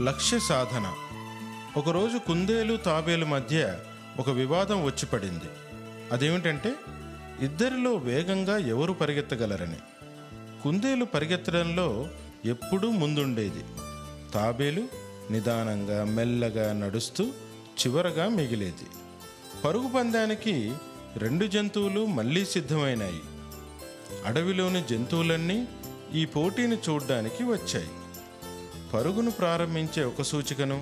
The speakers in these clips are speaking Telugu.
లక్ష్య సాధన. ఒకరోజు కుందేలు తాబేలు మధ్య ఒక వివాదం వచ్చి పడింది. అదేమిటంటే ఇద్దరిలో వేగంగా ఎవరు పరిగెత్తగలరని. కుందేలు పరిగెత్తడంలో ఎప్పుడూ ముందుండేది. తాబేలు నిదానంగా మెల్లగా నడుస్తూ చివరగా మిగిలేది. పరుగు పందానికి రెండు జంతువులు మళ్ళీ సిద్ధమైనాయి. అడవిలోని జంతువులన్నీ ఈ పోటీని చూడ్డానికి వచ్చాయి. పరుగును ప్రారంభించే ఒక సూచికను,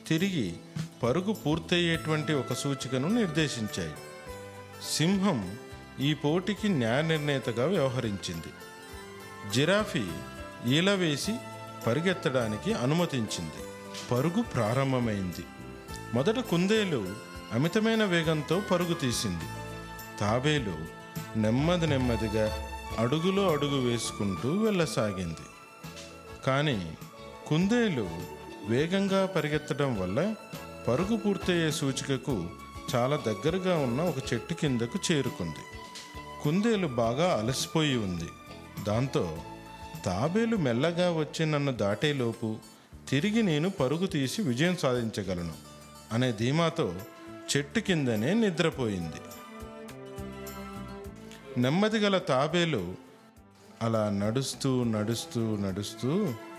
తిరిగి పరుగు పూర్తయ్యేటువంటి ఒక సూచికను నిర్దేశించాయి. సింహం ఈ పోటీకి న్యాయ నిర్ణేతగా వ్యవహరించింది. జిరాఫీ ఈల వేసి పరిగెత్తడానికి అనుమతించింది. పరుగు ప్రారంభమైంది. మొదట కుందేలు అమితమైన వేగంతో పరుగు తీసింది. తాబేలు నెమ్మదిగా అడుగులో అడుగు వేసుకుంటూ వెళ్ళసాగింది. కానీ కుందేలు వేగంగా పరిగెత్తడం వల్ల పరుగు పూర్తయ్యే సూచికకు చాలా దగ్గరగా ఉన్న ఒక చెట్టు కిందకు చేరుకుంది. కుందేలు బాగా అలసిపోయి ఉంది. దాంతో తాబేలు మెల్లగా వచ్చి నన్ను దాటేలోపు తిరిగి నేను పరుగు తీసి విజయం సాధించగలను అనే ధీమాతో చెట్టు కిందనే నిద్రపోయింది. నెమ్మదిగల తాబేలు అలా నడుస్తూ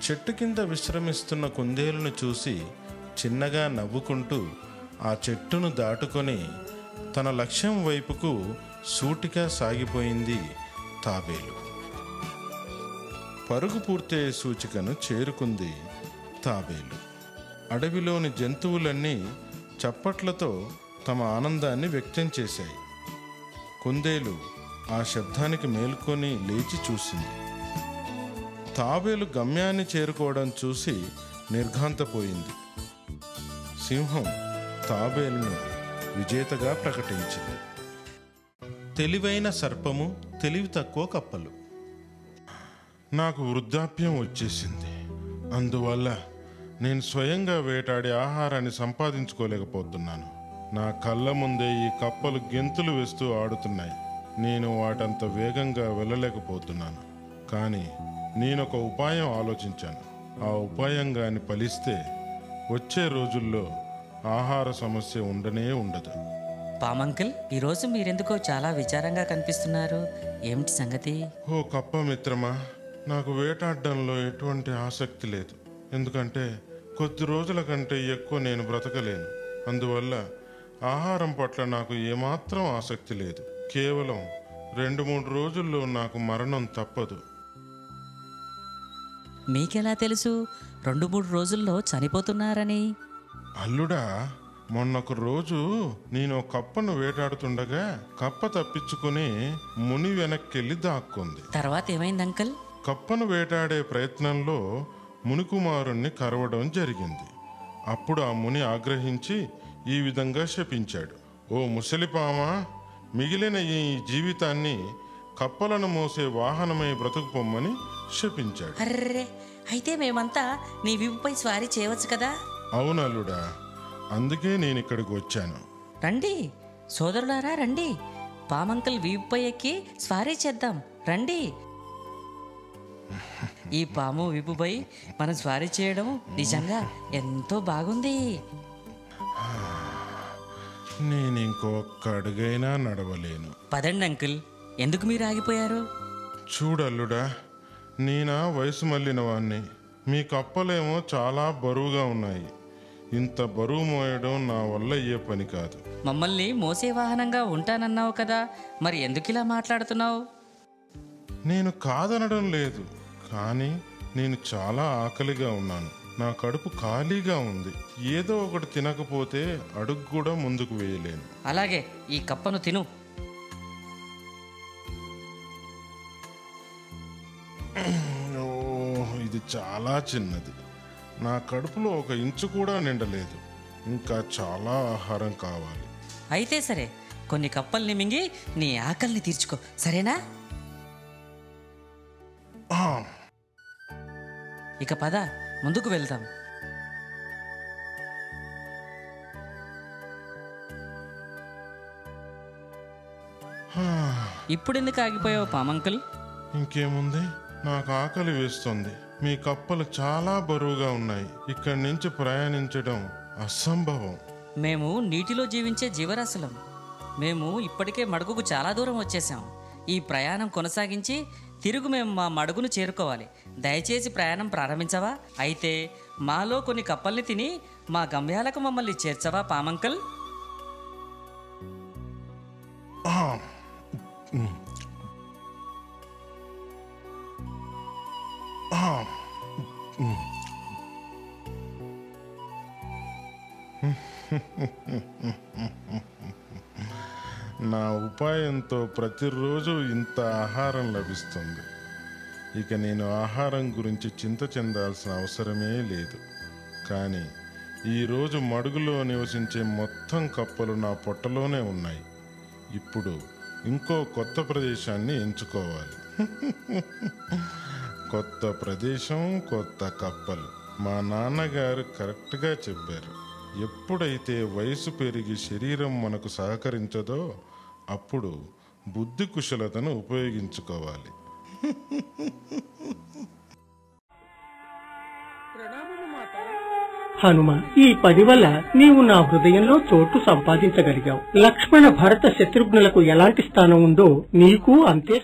చెట్టు కింద విశ్రమిస్తున్న కుందేలును చూసి చిన్నగా నవ్వుకుంటూ ఆ చెట్టును దాటుకొని తన లక్ష్యం వైపుకు సూటిగా సాగిపోయింది తాబేలు. పరుగు పూర్తయ్యే సూచికను చేరుకుంది తాబేలు. అడవిలోని జంతువులన్నీ చప్పట్లతో తమ ఆనందాన్ని వ్యక్తం చేశాయి. కుందేలు ఆ శబ్దానికి మేల్కొని లేచి చూసింది. తాబేలు గమ్యాన్ని చేరుకోవడం చూసి నిర్ఘాంతపోయింది. సింహం తాబేలును విజేతగా ప్రకటించింది. తెలివైన సర్పము, తెలివి తక్కువ కప్పలు. నాకు వృద్ధాప్యం వచ్చేసింది. అందువల్ల నేను స్వయంగా వేటాడి ఆహారాన్ని సంపాదించుకోలేకపోతున్నాను. నా కళ్ళ ముందే ఈ కప్పలు గెంతులు వేస్తూ ఆడుతున్నాయి. నేను వాటంత వేగంగా వెళ్ళలేకపోతున్నాను. కానీ నేనొక ఉపాయం ఆలోచించాను. ఆ ఉపాయం గాని ఫలిస్తే వచ్చే రోజుల్లో ఆహార సమస్య ఉండదు. పామంకిల్, ఈరోజు మీరెందుకో చాలా విచారంగా కనిపిస్తున్నారు. ఏమిటి సంగతి? ఓ కప్ప మిత్రమా, నాకు వేటాడడంలో ఎటువంటి ఆసక్తి లేదు. ఎందుకంటే కొద్ది రోజుల కంటే ఎక్కువ నేను బ్రతకలేను. అందువల్ల ఆహారం పట్ల నాకు ఏమాత్రం ఆసక్తి లేదు. కేవలం 2-3 రోజుల్లో నాకు మరణం తప్పదు. మీకెలా తెలుసు 2-3 రోజుల్లో చనిపోతున్నారని? అల్లుడా, మొన్నొక రోజు నేను కప్పను వేటాడుతుండగా కప్ప తప్పించుకుని ముని వెనక్కెళ్ళి దాక్కుంది. తర్వాత ఏమైంది అంకల్? కప్పను వేటాడే ప్రయత్నంలో మునికుమారుణ్ణి కరవడం జరిగింది. అప్పుడు ఆ ముని ఆగ్రహించి ఈ విధంగా శపించాడు. ఓ ముసలిపామా, మిగిలిన ఈ జీవితాన్ని కప్పలను మోసే వాహనమై బ్రతుకు పొమ్మని శపించాడు. అర్రే, అయితే మేమంతా నీ వీపుపై స్వారీ చేయవచ్చు కదా? అవునల్లుడా, అందుకే నేను ఇక్కడికి వచ్చాను. రండి సోదరులారా, రండి. పామంకల్ వీపుపై ఎక్కి స్వారీ చేద్దాం, రండి. ఈ పాము వీపుపై మనం స్వారీ చేయడం నిజంగా ఎంతో బాగుంది. నేను ఇంకొక అడుగైనా నడవలేను. పదండి అంకుల్, ఎందుకు మీరు ఆగిపోయారు? చూడల్లుడా, నేనా వయసు మళ్ళిన వాణ్ణి. మీ కప్పలేమో చాలా బరువుగా ఉన్నాయి. ఇంత బరువు మోయడం నా వల్ల అయ్యే పని కాదు. మమ్మల్ని మోసే వాహనంగా ఉంటానన్నావు కదా, మరి ఎందుకు ఇలా మాట్లాడుతున్నావు? నేను కాదనడం లేదు, కానీ నేను చాలా ఆకలిగా ఉన్నాను. నా కడుపు ఖాళీగా ఉంది. ఏదో ఒకటి తినకపోతే అడుగు కూడా ముందుకు వేయలేను. అలాగే ఈ కప్పను తిను. ఇది చాలా చిన్నది. నా కడుపులో 1 ఇంచు కూడా నిండలేదు. ఇంకా చాలా ఆహారం కావాలి. అయితే సరే, కొన్ని కప్పల్ని మింగి నీ ఆకలిని తీర్చుకో, సరేనా? ఇక పద, ముందుకు వెళ్దాం. ఇప్పుడెందుకు ఆగిపోయావు పామంకుల్? ఇంకేముంది, నాకు ఆకలి వేస్తుంది. మీ కప్పలు చాలా బరువుగా ఉన్నాయి. ఇక్కడి నుంచి ప్రయాణించడం అసంభవం. మేము నీటిలో జీవించే జీవరాశులం. మేము ఇప్పటికే మడుగుకు చాలా దూరం వచ్చేసాం. ఈ ప్రయాణం కొనసాగించి తిరుగు మేము మా మడుగును చేరుకోవాలి. దయచేసి ప్రయాణం ప్రారంభించవా? అయితే మాలో కొన్ని కప్పల్ని తిని మా గమ్యాలకు మమ్మల్ని చేర్చవా పామంకల్? నా ఉపాయంతో ప్రతిరోజు ఇంత ఆహారం లభిస్తుంది. ఇక నేను ఆహారం గురించి చింత చెందాల్సిన అవసరమే లేదు. కానీ ఈరోజు మడుగులో నివసించే మొత్తం కప్పలు నా పొట్టలోనే ఉన్నాయి. ఇప్పుడు ఇంకో కొత్త ప్రదేశాన్ని ఎంచుకోవాలి. కొత్త ప్రదేశం, కొత్త కప్పలు. మా నాన్నగారు కరెక్ట్గా చెప్పారు. ఎప్పుడైతే వయసు పెరిగి శరీరం మనకు సహకరించదో అప్పుడు బుద్ధి కుశలతను ఉపయోగించుకోవాలి. హనుమ, ఈ పని వల్ల నీవు నా హృదయంలో చోటు సంపాదించగలిగావు. లక్ష్మణ భరత శత్రుఘ్నులకు ఎలాంటి స్థానం ఉందో నీకు అంతే